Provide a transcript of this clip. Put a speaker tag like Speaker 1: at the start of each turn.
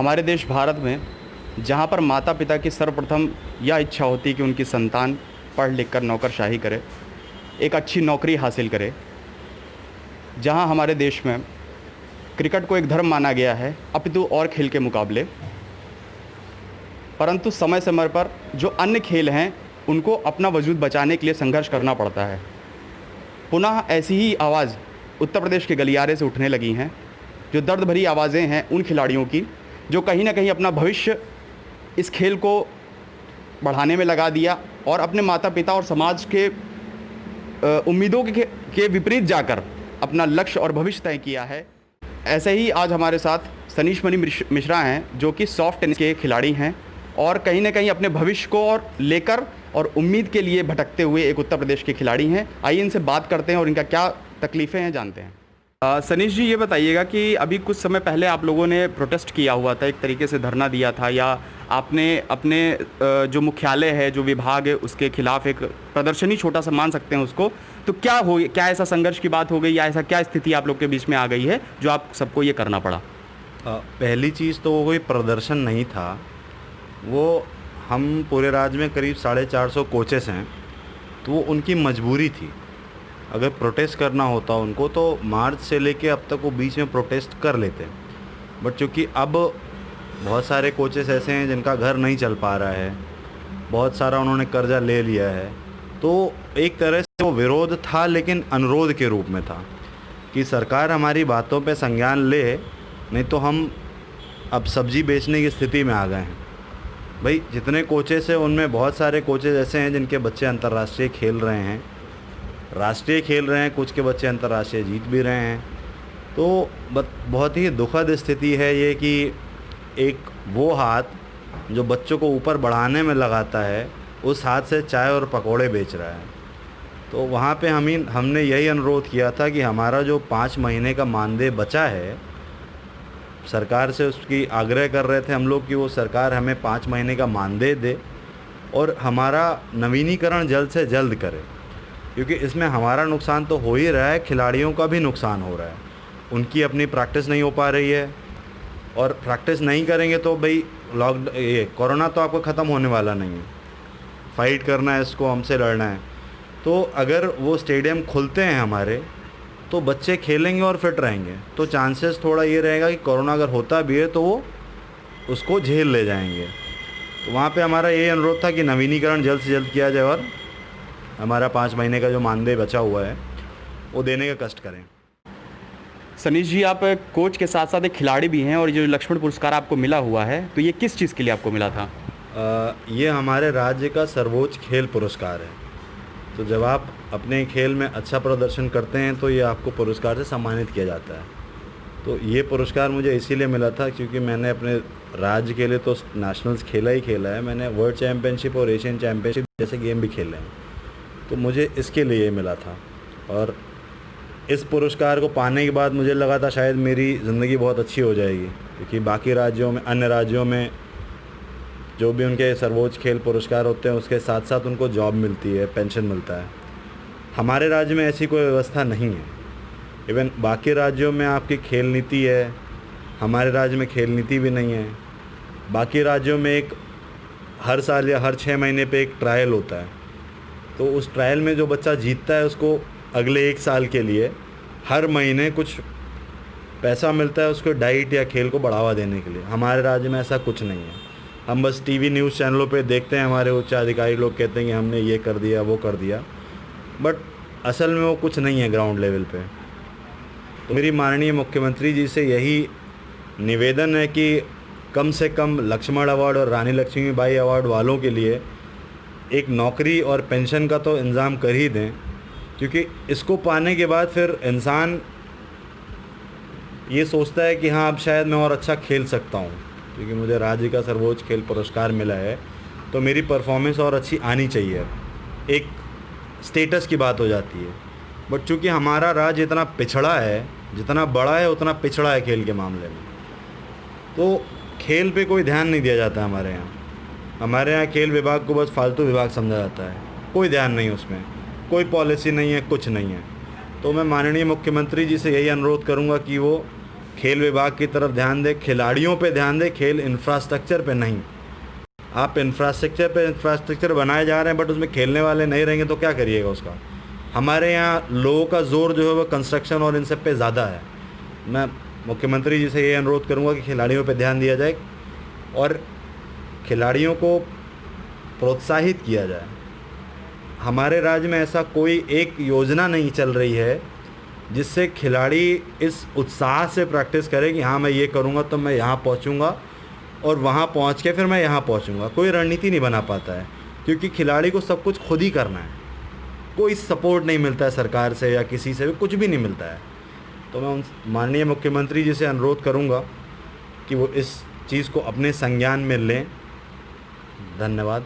Speaker 1: हमारे देश भारत में जहाँ पर माता पिता की सर्वप्रथम यह इच्छा होती है कि उनकी संतान पढ़ लिख कर नौकरशाही करे, एक अच्छी नौकरी हासिल करे, जहाँ हमारे देश में क्रिकेट को एक धर्म माना गया है अपितु और खेल के मुकाबले, परंतु समय समय पर जो अन्य खेल हैं उनको अपना वजूद बचाने के लिए संघर्ष करना पड़ता है। पुनः ऐसी ही आवाज़ उत्तर प्रदेश के गलियारे से उठने लगी हैं, जो दर्द भरी आवाज़ें हैं उन खिलाड़ियों की जो कहीं ना कहीं अपना भविष्य इस खेल को बढ़ाने में लगा दिया और अपने माता पिता और समाज के उम्मीदों के विपरीत जाकर अपना लक्ष्य और भविष्य तय किया है। ऐसे ही आज हमारे साथ सनीश मणि मिश्रा हैं, जो कि सॉफ्ट टेनिस के खिलाड़ी हैं और कहीं ना कहीं अपने भविष्य को और लेकर और उम्मीद के लिए भटकते हुए एक उत्तर प्रदेश के खिलाड़ी हैं। आइए इनसे बात करते हैं और इनका क्या तकलीफ़ें हैं जानते हैं। सनीश जी, ये बताइएगा कि अभी कुछ समय पहले आप लोगों ने प्रोटेस्ट किया हुआ था, एक तरीके से धरना दिया था, या आपने अपने जो मुख्यालय है, जो विभाग है, उसके खिलाफ एक प्रदर्शनी छोटा सा मान सकते हैं उसको, तो क्या ऐसा संघर्ष की बात हो गई या ऐसा क्या स्थिति आप लोग के बीच में आ गई है जो आप सबको ये करना पड़ा?
Speaker 2: पहली चीज़ तो वो कोई प्रदर्शन नहीं था, वो हम पूरे राज्य में करीब 450 कोचेस हैं, तो वो उनकी मजबूरी थी। अगर प्रोटेस्ट करना होता उनको तो मार्च से लेके अब तक वो बीच में प्रोटेस्ट कर लेते, बट चूँकि अब बहुत सारे कोचेस ऐसे हैं जिनका घर नहीं चल पा रहा है, बहुत सारा उन्होंने कर्जा ले लिया है, तो एक तरह से वो विरोध था लेकिन अनुरोध के रूप में था कि सरकार हमारी बातों पे संज्ञान ले, नहीं तो हम अब सब्जी बेचने की स्थिति में आ गए हैं। भाई जितने कोचेस हैं उनमें बहुत सारे कोचेस ऐसे हैं जिनके बच्चे अंतर्राष्ट्रीय खेल रहे हैं, राष्ट्रीय खेल रहे हैं, कुछ के बच्चे अंतर्राष्ट्रीय जीत भी रहे हैं। तो बहुत ही दुखद स्थिति है ये कि एक वो हाथ जो बच्चों को ऊपर बढ़ाने में लगाता है, उस हाथ से चाय और पकोड़े बेच रहा है। तो वहाँ पे हमने यही अनुरोध किया था कि हमारा जो 5 महीने का मानदेय बचा है, सरकार से उसकी आग्रह कर रहे थे हम लोग कि वो सरकार हमें 5 महीने का मानदेय दे और हमारा नवीनीकरण जल्द से जल्द करे, क्योंकि इसमें हमारा नुकसान तो हो ही रहा है, खिलाड़ियों का भी नुकसान हो रहा है। उनकी अपनी प्रैक्टिस नहीं हो पा रही है और प्रैक्टिस नहीं करेंगे तो भाई ये कोरोना तो आपका ख़त्म होने वाला नहीं है, फाइट करना है, इसको हमसे लड़ना है। तो अगर वो स्टेडियम खुलते हैं हमारे तो बच्चे खेलेंगे और फिट रहेंगे, तो चांसेस थोड़ा ये रहेगा कि कोरोना अगर होता भी है तो वो उसको झेल ले जाएंगे। तो वहाँ पे हमारा ये अनुरोध था कि नवीनीकरण जल्द से जल्द किया जाए और हमारा 5 महीने का जो मानदेय बचा हुआ है वो देने का कष्ट करें।
Speaker 1: सनीश जी, आप कोच के साथ साथ एक खिलाड़ी भी हैं और ये जो लक्ष्मण पुरस्कार आपको मिला हुआ है, तो ये किस चीज़ के लिए आपको मिला था?
Speaker 2: ये हमारे राज्य का सर्वोच्च खेल पुरस्कार है। तो जब आप अपने खेल में अच्छा प्रदर्शन करते हैं तो ये आपको पुरस्कार से सम्मानित किया जाता है। तो ये पुरस्कार मुझे इसीलिए मिला था क्योंकि मैंने अपने राज्य के लिए तो नेशनल्स खेला ही खेला है, मैंने वर्ल्ड चैम्पियनशिप और एशियन चैम्पियनशिप जैसे गेम भी खेले हैं, तो मुझे इसके लिए ये मिला था। और इस पुरस्कार को पाने के बाद मुझे लगा था शायद मेरी ज़िंदगी बहुत अच्छी हो जाएगी, क्योंकि बाकी राज्यों में, अन्य राज्यों में जो भी उनके सर्वोच्च खेल पुरस्कार होते हैं उसके साथ साथ उनको जॉब मिलती है, पेंशन मिलता है। हमारे राज्य में ऐसी कोई व्यवस्था नहीं है। इवन बाकी राज्यों में आपकी खेल नीति है, हमारे राज्य में खेल नीति भी नहीं है। बाकी राज्यों में एक हर साल या हर 6 महीने पे एक ट्रायल होता है, तो उस ट्रायल में जो बच्चा जीतता है उसको अगले 1 साल के लिए हर महीने कुछ पैसा मिलता है उसको डाइट या खेल को बढ़ावा देने के लिए। हमारे राज्य में ऐसा कुछ नहीं है। हम बस टीवी न्यूज़ चैनलों पे देखते हैं, हमारे उच्च अधिकारी लोग कहते हैं कि हमने ये कर दिया वो कर दिया, बट असल में वो कुछ नहीं है ग्राउंड लेवल पे। तो मेरी माननीय मुख्यमंत्री जी से यही निवेदन है कि कम से कम लक्ष्मण अवार्ड और रानी लक्ष्मीबाई अवार्ड वालों के लिए एक नौकरी और पेंशन का तो इंतज़ाम कर ही दें, क्योंकि इसको पाने के बाद फिर इंसान ये सोचता है कि हाँ अब शायद मैं और अच्छा खेल सकता हूँ, क्योंकि मुझे राज्य का सर्वोच्च खेल पुरस्कार मिला है तो मेरी परफॉर्मेंस और अच्छी आनी चाहिए। एक स्टेटस की बात हो जाती है। बट चूँकि हमारा राज्य इतना पिछड़ा है, जितना बड़ा है उतना पिछड़ा है खेल के मामले में, तो खेल पे कोई ध्यान नहीं दिया जाता हमारे यहाँ। हमारे यहाँ खेल विभाग को बस फालतू विभाग समझा जाता है, कोई ध्यान नहीं, उसमें कोई पॉलिसी नहीं है, कुछ नहीं है। तो मैं माननीय मुख्यमंत्री जी से यही अनुरोध करूंगा कि वो खेल विभाग की तरफ ध्यान दे, खिलाड़ियों पे ध्यान दे, खेल इंफ्रास्ट्रक्चर पे नहीं। आप इंफ्रास्ट्रक्चर बनाए जा रहे हैं बट उसमें खेलने वाले नहीं रहेंगे तो क्या करिएगा उसका। हमारे यहाँ लोगों का जोर जो है वो कंस्ट्रक्शन और इन सब पे ज़्यादा है। मैं मुख्यमंत्री जी से ये अनुरोध करूँगा कि खिलाड़ियों पे ध्यान दिया जाए और खिलाड़ियों को प्रोत्साहित किया जाए। हमारे राज्य में ऐसा कोई एक योजना नहीं चल रही है जिससे खिलाड़ी इस उत्साह से प्रैक्टिस करे कि हाँ मैं ये करूँगा तो मैं यहाँ पहुँचूँगा और वहाँ पहुँच के फिर मैं यहाँ पहुँचूँगा। कोई रणनीति नहीं बना पाता है क्योंकि खिलाड़ी को सब कुछ खुद ही करना है, कोई सपोर्ट नहीं मिलता है सरकार से या किसी से भी, कुछ भी नहीं मिलता है। तो मैं उन माननीय मुख्यमंत्री जी से अनुरोध करूँगा कि वो इस चीज़ को अपने संज्ञान में लें। धन्यवाद।